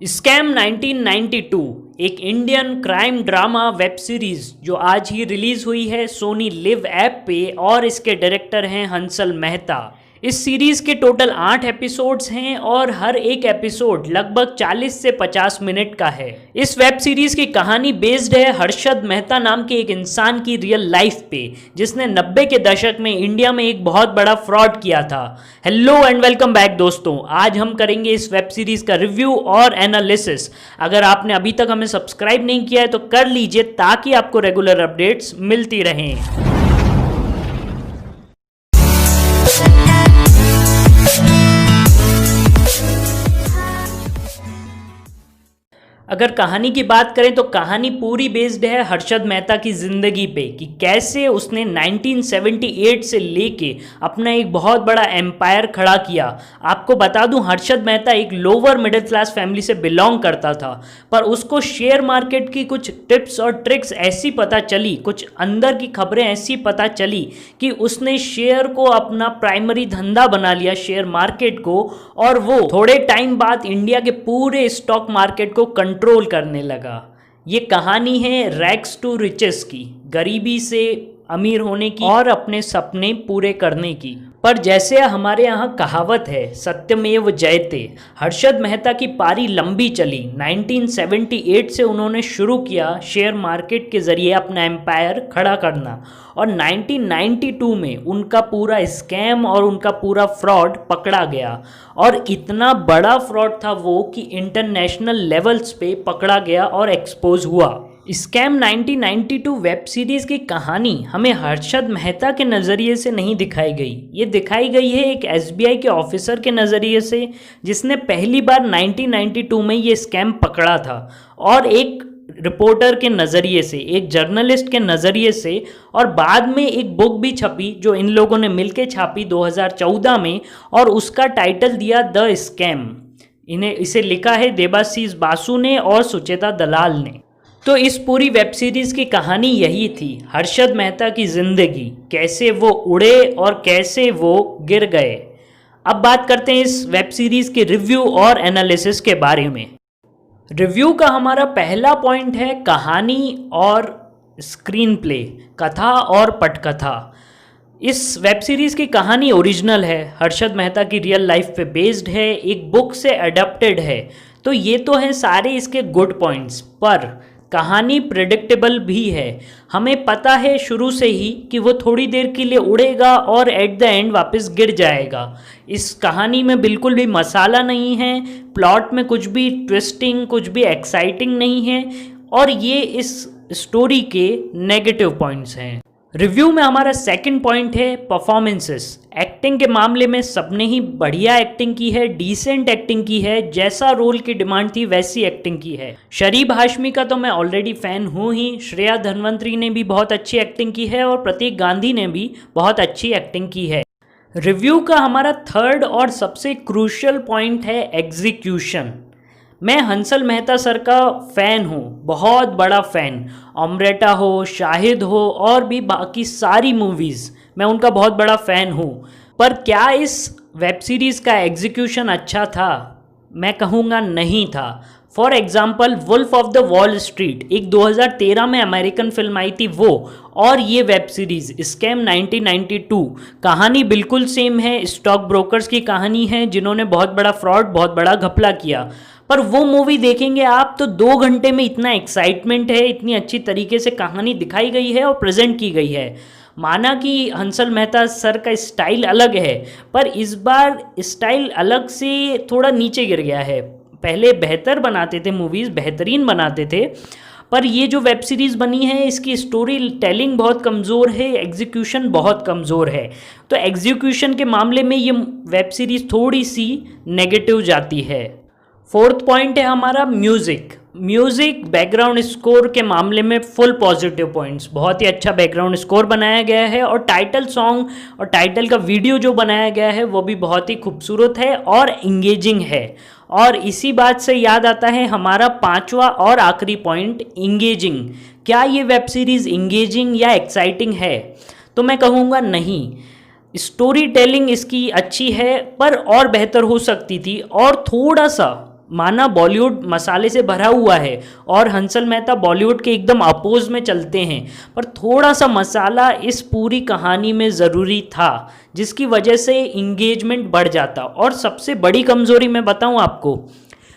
Scam 1992 एक Indian crime drama web series जो आज ही रिलीज हुई है सोनी लिव ऐप पे और इसके डायरेक्टर हैं हंसल मेहता। इस सीरीज के टोटल 8 एपिसोड्स हैं और हर एक एपिसोड लगभग 40 से 50 मिनट का है। इस वेब सीरीज की कहानी बेस्ड है हर्षद मेहता नाम के एक इंसान की रियल लाइफ पे, जिसने 90 के दशक में इंडिया में एक बहुत बड़ा फ्रॉड किया था। हेलो एंड वेलकम बैक दोस्तों, आज हम करेंगे इस वेब सीरीज का रिव्यू और एनालिसिस। अगर आपने अभी तक हमें सब्सक्राइब नहीं किया है तो कर लीजिए ताकि आपको रेगुलर अपडेट्स मिलती रहें। अगर कहानी की बात करें तो कहानी पूरी बेस्ड है हर्षद मेहता की ज़िंदगी पे कि कैसे उसने 1978 से लेके अपना एक बहुत बड़ा एम्पायर खड़ा किया। आपको बता दूं, हर्षद मेहता एक लोअर मिडिल क्लास फैमिली से बिलोंग करता था, पर उसको शेयर मार्केट की कुछ टिप्स और ट्रिक्स ऐसी पता चली, कुछ अंदर की खबरें ऐसी पता चली कि उसने शेयर को अपना प्राइमरी धंधा बना लिया, शेयर मार्केट को, और वो थोड़े टाइम बाद इंडिया के पूरे स्टॉक मार्केट को कंट्रोल करने लगा। ये कहानी है रैग्स टू रिचेस की, गरीबी से अमीर होने की और अपने सपने पूरे करने की। पर जैसे हमारे यहाँ कहावत है सत्यमेव जयते, हर्षद मेहता की पारी लंबी चली। 1978 से उन्होंने शुरू किया शेयर मार्केट के ज़रिए अपना एम्पायर खड़ा करना और 1992 में उनका पूरा स्कैम और उनका पूरा फ्रॉड पकड़ा गया। और इतना बड़ा फ्रॉड था वो कि इंटरनेशनल लेवल्स पे पकड़ा गया और एक्सपोज हुआ। स्कैम 1992 वेब सीरीज़ की कहानी हमें हर्षद मेहता के नज़रिए से नहीं दिखाई गई, ये दिखाई गई है एक एसबीआई के ऑफिसर के नज़रिए से, जिसने पहली बार 1992 में ये स्कैम पकड़ा था, और एक रिपोर्टर के नज़रिए से, एक जर्नलिस्ट के नज़रिए से, और बाद में एक बुक भी छपी जो इन लोगों ने मिलके छापी 2014 में, और उसका टाइटल दिया द स्कैम। इसे लिखा है देबाशीष बासु ने और सुचेता दलाल ने। तो इस पूरी वेब सीरीज़ की कहानी यही थी, हर्षद मेहता की ज़िंदगी, कैसे वो उड़े और कैसे वो गिर गए। अब बात करते हैं इस वेब सीरीज़ के रिव्यू और एनालिसिस के बारे में। रिव्यू का हमारा पहला पॉइंट है कहानी और स्क्रीन प्ले, कथा और पटकथा। इस वेब सीरीज़ की कहानी ओरिजिनल है, हर्षद मेहता की रियल लाइफ पे बेस्ड है, एक बुक से अडेप्टेड है, तो ये तो हैं सारे इसके गुड पॉइंट्स। पर कहानी प्रेडिक्टेबल भी है, हमें पता है शुरू से ही कि वो थोड़ी देर के लिए उड़ेगा और एट द एंड वापस गिर जाएगा। इस कहानी में बिल्कुल भी मसाला नहीं है, प्लॉट में कुछ भी ट्विस्टिंग, कुछ भी एक्साइटिंग नहीं है, और ये इस स्टोरी के नेगेटिव पॉइंट्स हैं। रिव्यू में हमारा सेकंड पॉइंट है परफॉर्मेंसेस। एक्टिंग के मामले में सबने ही बढ़िया एक्टिंग की है, डिसेंट एक्टिंग की है, जैसा रोल की डिमांड थी वैसी एक्टिंग की है। शरीफ हाशमी का तो मैं ऑलरेडी फ़ैन हूँ ही, श्रेया धनवंतरी ने भी बहुत अच्छी एक्टिंग की है और प्रतीक गांधी ने भी बहुत अच्छी एक्टिंग की है। रिव्यू का हमारा थर्ड और सबसे क्रूशियल पॉइंट है एग्जीक्यूशन। मैं हंसल मेहता सर का फ़ैन हूँ, बहुत बड़ा फ़ैन। अमृता हो, शाहिद हो और भी बाकी सारी मूवीज़ मैं उनका बहुत बड़ा फ़ैन हूँ। पर क्या इस वेब सीरीज़ का एग्जीक्यूशन अच्छा था? मैं कहूँगा नहीं था। For example Wolf of the Wall Street, एक 2013 में अमेरिकन फिल्म आई थी वो, और ये वेब सीरीज़ स्कैम 1992, कहानी बिल्कुल सेम है। स्टॉक ब्रोकर्स की कहानी है जिन्होंने बहुत बड़ा फ्रॉड, बहुत बड़ा घपला किया। पर वो मूवी देखेंगे आप तो 2 घंटे में इतना एक्साइटमेंट है, इतनी अच्छी तरीके से कहानी दिखाई गई है और प्रेजेंट की गई है। माना कि हंसल मेहता सर का स्टाइल अलग है, पर इस बार स्टाइल अलग से थोड़ा नीचे गिर गया है। पहले बेहतर बनाते थे मूवीज़, बेहतरीन बनाते थे, पर ये जो वेब सीरीज़ बनी है इसकी स्टोरी टेलिंग बहुत कमज़ोर है, एग्जीक्यूशन बहुत कमज़ोर है। तो एग्जीक्यूशन के मामले में ये वेब सीरीज़ थोड़ी सी नेगेटिव जाती है। फोर्थ पॉइंट है हमारा म्यूज़िक बैकग्राउंड स्कोर के मामले में फुल पॉजिटिव पॉइंट्स। बहुत ही अच्छा बैकग्राउंड स्कोर बनाया गया है और टाइटल सॉन्ग और टाइटल का वीडियो जो बनाया गया है वो भी बहुत ही खूबसूरत है और इंगेजिंग है। और इसी बात से याद आता है हमारा पांचवा और आखिरी पॉइंट, इंगेजिंग। क्या ये वेब सीरीज़ इंगेजिंग या एक्साइटिंग है? तो मैं कहूँगा नहीं। स्टोरी टेलिंग इसकी अच्छी है पर और बेहतर हो सकती थी, और थोड़ा सा माना बॉलीवुड मसाले से भरा हुआ है और हंसल मेहता बॉलीवुड के एकदम अपोज में चलते हैं, पर थोड़ा सा मसाला इस पूरी कहानी में ज़रूरी था जिसकी वजह से इंगेजमेंट बढ़ जाता। और सबसे बड़ी कमज़ोरी मैं बताऊं आपको,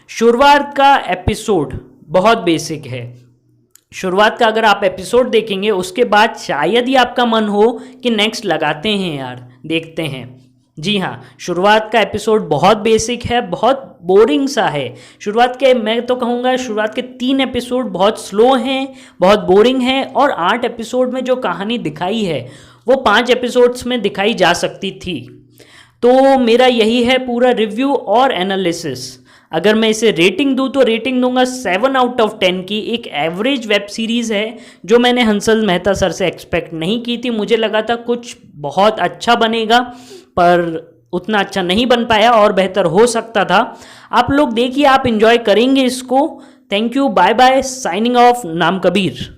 शुरुआत का एपिसोड बहुत बेसिक है। शुरुआत का अगर आप एपिसोड देखेंगे उसके बाद शायद ही आपका मन हो कि नेक्स्ट लगाते हैं यार, देखते हैं। जी हाँ, शुरुआत का एपिसोड बहुत बेसिक है, बहुत बोरिंग सा है। शुरुआत के, मैं तो कहूँगा शुरुआत के 3 एपिसोड बहुत स्लो हैं, बहुत बोरिंग हैं, और 8 एपिसोड में जो कहानी दिखाई है वो 5 एपिसोड्स में दिखाई जा सकती थी। तो मेरा यही है पूरा रिव्यू और एनालिसिस। अगर मैं इसे रेटिंग दूँ तो रेटिंग दूंगा 7 आउट ऑफ 10 की। एक एवरेज वेब सीरीज़ है जो मैंने हंसल मेहता सर से एक्सपेक्ट नहीं की थी। मुझे लगा था कुछ बहुत अच्छा बनेगा, पर उतना अच्छा नहीं बन पाया और बेहतर हो सकता था। आप लोग देखिए, आप इंजॉय करेंगे इसको। Thank you, bye bye, signing off, नाम कबीर।